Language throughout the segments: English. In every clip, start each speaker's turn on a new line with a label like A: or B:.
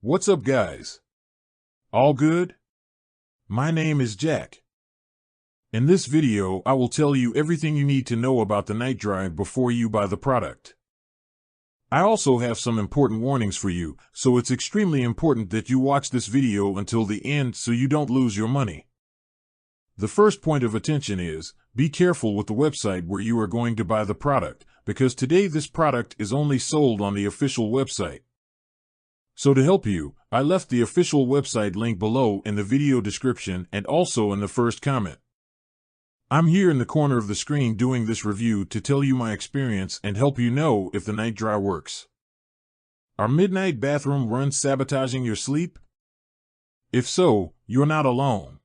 A: What's up, guys? All good? My name is Jack. In this video, I will tell you everything you need to know about the NightDry before you buy the product. I also have some important warnings for you, so it's extremely important that you watch this video until the end so you don't lose your money. The first point of attention is, be careful with the website where you are going to buy the product, because today this product is only sold on the official website. So to help you, I left the official website link below in the video description and also in the first comment. I'm here in the corner of the screen doing this review to tell you my experience and help you know if the NightDry works. Are midnight bathroom runs sabotaging your sleep? If so, you're not alone.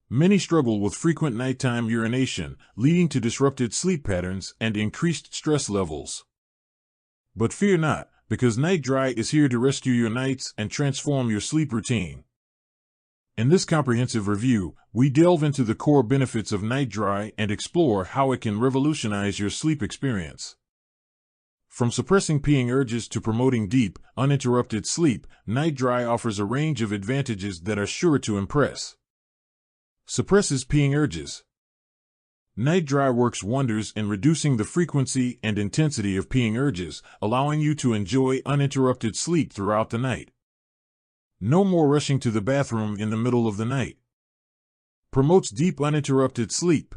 A: Many struggle with frequent nighttime urination, leading to disrupted sleep patterns and increased stress levels. But fear not, because NightDry is here to rescue your nights and transform your sleep routine. In this comprehensive review, we delve into the core benefits of NightDry and explore how it can revolutionize your sleep experience. From suppressing peeing urges to promoting deep, uninterrupted sleep, NightDry offers a range of advantages that are sure to impress. Suppresses peeing urges. NightDry works wonders in reducing the frequency and intensity of peeing urges, allowing you to enjoy uninterrupted sleep throughout the night. No more rushing to the bathroom in the middle of the night. Promotes deep uninterrupted sleep.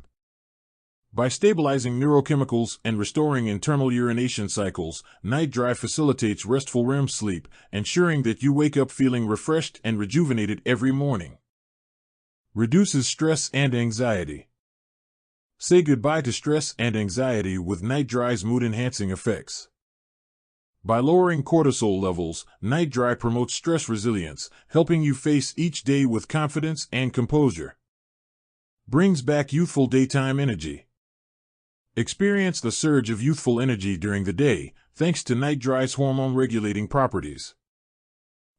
A: By stabilizing neurochemicals and restoring internal urination cycles, NightDry facilitates restful REM sleep, ensuring that you wake up feeling refreshed and rejuvenated every morning. Reduces stress and anxiety. Say goodbye to stress and anxiety with NightDry's mood-enhancing effects. By lowering cortisol levels, NightDry promotes stress resilience, helping you face each day with confidence and composure. Brings back youthful daytime energy. Experience the surge of youthful energy during the day, thanks to NightDry's hormone-regulating properties.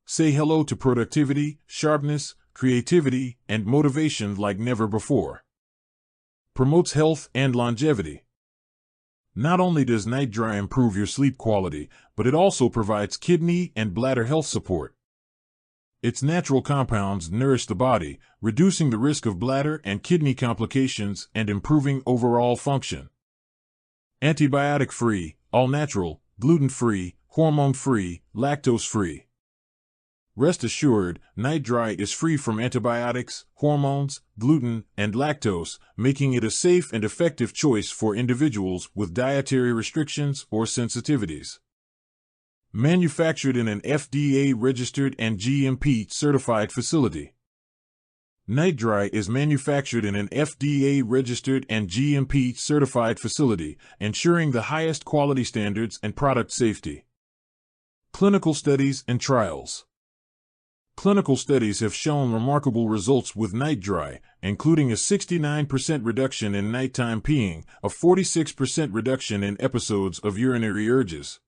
A: Say hello to productivity, sharpness, creativity, and motivation like never before. Promotes health and longevity. Not only does NightDry improve your sleep quality, but it also provides kidney and bladder health support. Its natural compounds nourish the body, reducing the risk of bladder and kidney complications and improving overall function. Antibiotic-free, all-natural, gluten-free, hormone-free, lactose-free. Rest assured, NightDry is free from antibiotics, hormones, gluten, and lactose, making it a safe and effective choice for individuals with dietary restrictions or sensitivities. Manufactured in an FDA-registered and GMP-certified facility. NightDry is manufactured in an FDA-registered and GMP-certified facility, ensuring the highest quality standards and product safety. Clinical studies and trials. Clinical studies have shown remarkable results with NightDry, including a 69% reduction in nighttime peeing, a 46% reduction in episodes of urinary urges,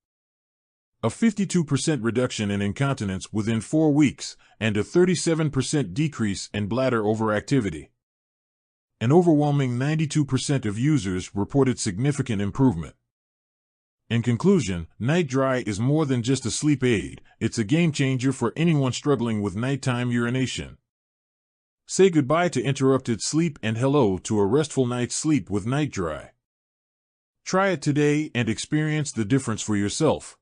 A: a 52% reduction in incontinence within 4 weeks, and a 37% decrease in bladder overactivity. An overwhelming 92% of users reported significant improvement. In conclusion, NightDry is more than just a sleep aid, it's a game changer for anyone struggling with nighttime urination. Say goodbye to interrupted sleep and hello to a restful night's sleep with NightDry. Try it today and experience the difference for yourself.